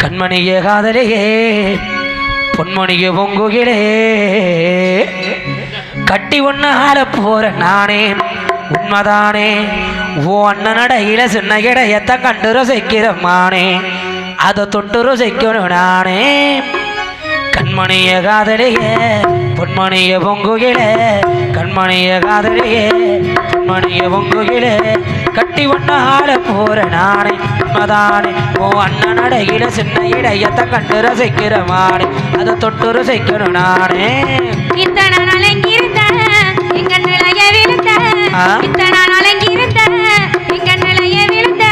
கண்மணியே காதலியே பொன்மணியே பொங்குகிலே கட்டி ஒன்று ஆள போற நானே உண்மைதானே ஓ அண்ணன் நடையில சின்ன இடையத்தை கண்டு ரசிக்கிறமானே அதை தொட்டு ரசிக்கணும் நானே கண்மணிய காதலியே பொன்மணிய பொங்குகிலே கண்மணிய காதலியே பொன்மணிய பொங்குகிலே கட்டி ஒன்று ஆள போற நானே உண்மைதானே ஓ அண்ணன் நடையில சின்ன இடையத்தை கண்டு ரசிக்கிறமானே அதை தொட்டு ரசிக்கணும் நானே இத்தனை நாளங்கிருந்த எங்க நிலைய விழுந்த இத்தனை நாளங்கிருந்த எங்க நிலைய விழுந்த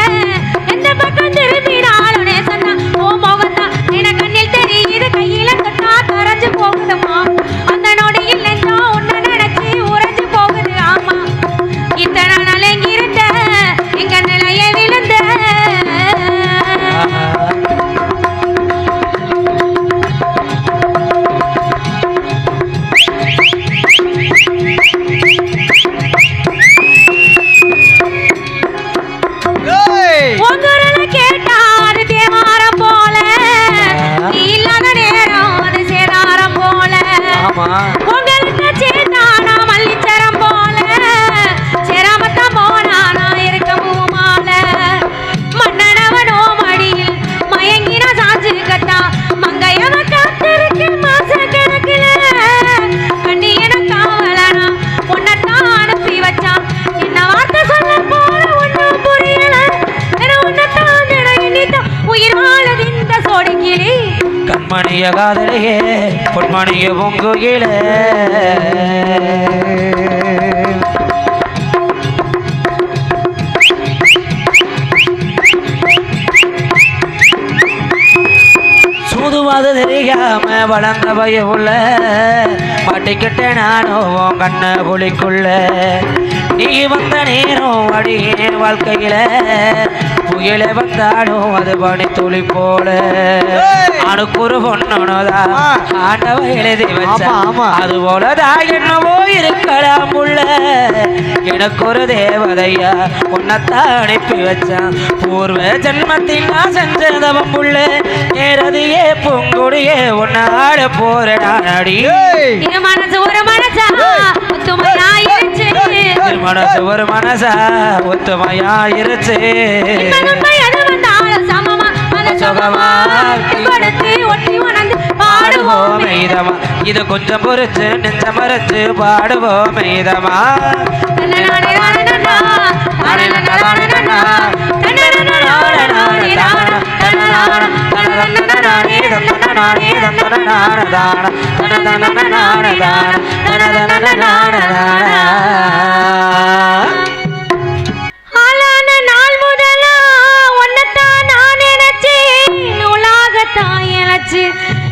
எந்த பக்கம் திரும்பினாலும் சொன்னா ஓ முகந்தான் என கண்ணில் தெரியுது கையில தொட்டா கரைஞ்சு போகுதுமா அந்த நொடியில் தான் உன்னை நினைச்சு உறைஞ்சு போகுது ஆமா இத்தனை நாளங்கிருந்த எங்க நிலைய விழுந்த கண்மணிய காதலியே பொன்மணிய பொங்குகிலே சூதுவாது தெரியாம வளர்ந்த பயவுள்ள மாட்டிக்கிட்டேன் நானும் கண்ண குழிக்குள்ள நீ வந்த நேரம் அடியே வாழ்க்கையில புயல வந்தாலும் அது பனி துளி போல அணுக்கு ஒரு பொண்ணுனதா ஆண்டவ எழுதி வச்சா அது போலதான் என்னவோ இருக்கலாம் உள்ள எனக்கு ஒரு தேவதையா உன்னத்தான் அனுப்பி வச்சான் பூர்வ ஜென்மத்தில் நான் செஞ்சதவன் உள்ள நேரதியே பொங்குடியே உன்னாட போற நாடி மனசு ஒரு மனசா ஒத்துமையாயிருச்சு மனசு ஒரு மனசா ஒத்துமையாயிருச்சு பாடுவோம் இதமா இது கொஞ்சம் பொறிச்சு நெஞ்ச மறைச்சு பாடுவோம் இதமா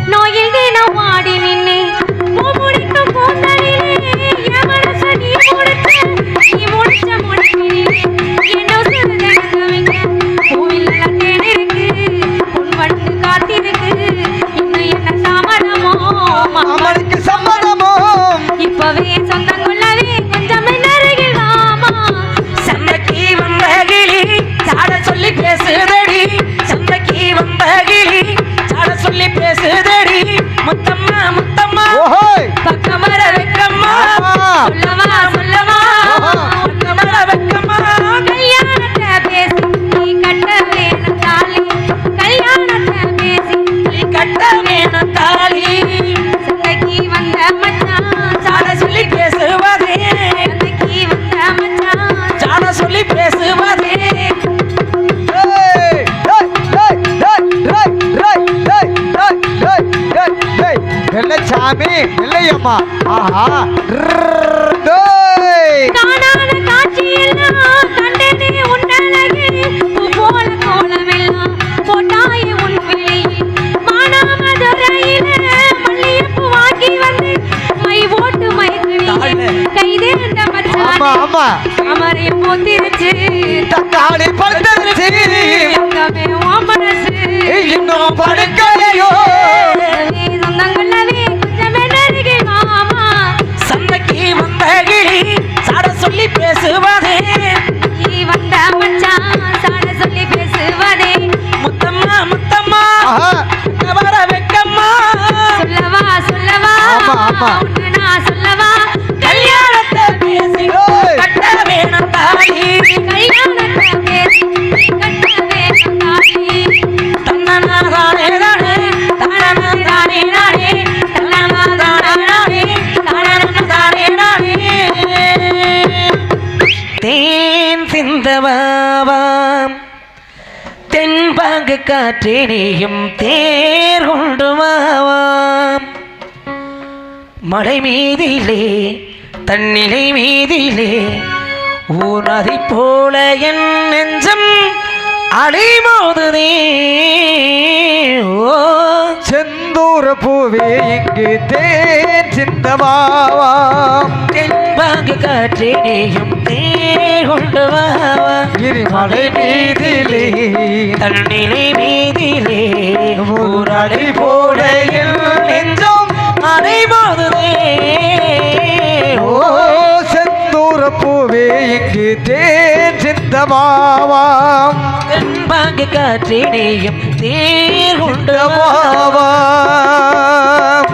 நோயில் தினம் வாடி நின்று முடிக்க போந்தலிலே என் மனச நீ முடிச்ச முடிக்கிறீங்க என்ன சொல்லுங்க பூவில் தேன் இருக்கு உன் வந்து காத்திருக்கு இன்னும் என்ன சம்மதமோ இப்பவே சொந்தம் கொள்ளவே கொஞ்சம் நெருகில் வாமா சந்தைக்கு வந்த கிளி சாட சொல்லி பேசுதடி சந்தைக்கு வந்த கிளி சாட சொல்லி பேசுதடி முத்தம்மா முத்தம்மா பக்கமர வெக்கம்மா சொல்லமா சொல்லமா பக்கமர வெக்கம்மா கல்யாணத்தை பேசி நீ கட்ட வேணும் தாலி கல்யாணத்தை பேசி நீ கட்ட வேணும் தாலி சந்தைக்கு வந்த மச்சான் சாட சொல்லி பேசுவதே சந்தைக்கு வந்த மச்சான் சாட சொல்லி பேசுவதே சாமி இல்லையம்மா ஆஹா காணாத காட்சியெல்லாம் கண்டனே உன்னழகே போல கோலமெல்லாம் போட்டாயே உன் வெளியில் மானாமதுரையில மல்லியப்பூ வாங்கி வந்து மை ஓட்டு மயக்குனீங்க கைதேர்ந்த மச்சான் அமரை போத்திருச்சு தக்காளி பழுத்திருச்சு எங்கமே உன் மனசு இன்னும் படுக்கலையோ சொந்தங்கள்லவே கொஞ்சமே நெருங்கி மாமா சந்தைக்கு வந்த கிளி சாட சொல்லி பேசுவதே நீ வந்த மச்சான் சாட சொல்லி பேசுவதே முத்தம்மா முத்தம்மா அம்மா ஒன்று நான் சொல்லவா கல்யாணத்தை பேசி ஏய். கட்ட வேணும் தாலி கல்யாணத்தை பேசி கட்ட வேணும் தாலி தன்னனா தானே தானே தன்னனா தானே தானே தன்னனா தானே தானே தன்னனா தானே தானே தேன் சிந்தவாவாம் தென்பாங்கு காற்றினியும் தேர் கொண்டு வாவாம் மலை மீதிலே தன்னிலை மீதிலே ஊர் நதி போல என் நெஞ்சம் அலைமோதுதே ஓ செந்தூர பூவே இங்கு தேன் சிந்தமாவாம் தென்பாங்கு காற்றினியும் தேர் கொண்டு வாவாம் கிரிமலை மீதிலே தன்னிலை மீதிலே ஊர் அலை போல என் நெஞ்சம் அலைமோதுதே ஓ செந்தூர பூவே இங்கு தேன் சிந்தமாவாம் தென்பாங்கு காற்றினியும் தேர் கொண்டு சிந்தமாவாம்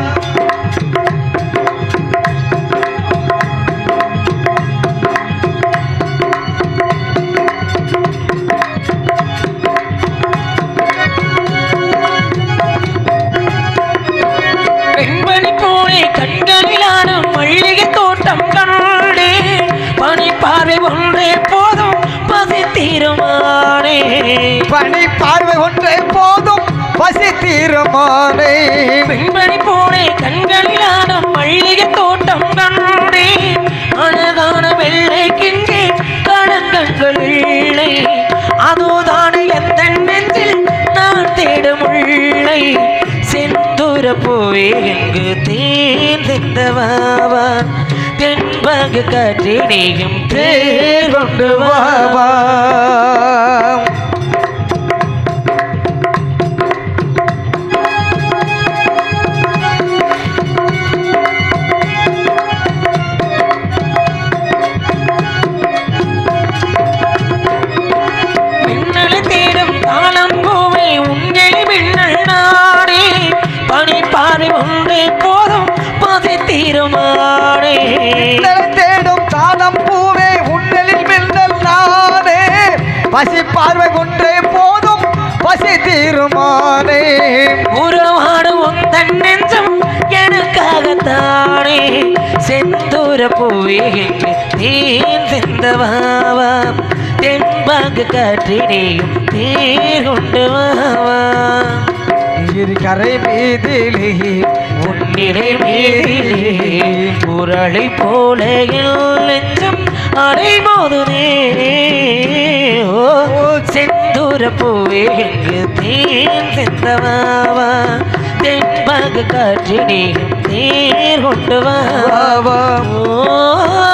பெண்பணி போலே கண்களிலான மல்லிகை தோட்டம் கண்டே பனி பார்வை ஒன்றே போதும் பசி தீருமானே பனி பார்வை ஒன்றே போதும் பசி தீருமானே பெண்பணி போலே கண்களிலான மல்லிகை தோட்டம் கண்டே அழகான வெள்ளை கிங்கே கடங்கங்கள் இல்லை அதுதானே எந்த நெஞ்சில் நான் தேடும் உள்ளை செந்தூர பூவே எங்கு தேன் சிந்தவாவா தென்பாங்கு காற்றினியும் தேர் கொண்டு வாவா வாவாம் மின்னலை தேடும் காலம் பூவே உங்களை மின்னல் நாடே பனி பாறை ஒன்றே போதும் பசி தீருமானே மின்னலை தேடும் தாளம் பூவே உன்னலில் மின்னல் நானே பசி பார்வை ஒன்றே போதும் பசி தீருமானே உறவாடு உந்தன் நெஞ்சம் எனக்காகத்தானே செந்தூர பூவே எங்கு தேன் சிந்தவாவா தென்பாங்கு காற்றினியும் தேர் கொண்டு வாவா கரை மீதிலே உன்னிலை மீதிலே உரளை போல என் நெஞ்சம் அலைமோதுதே ஓ செந்தூர பூவே எங்கு தேன் சிந்தவாவா தென்பாங்கு காற்றினியும் தேர் கொண்டு வாவா வாவாம் ஓ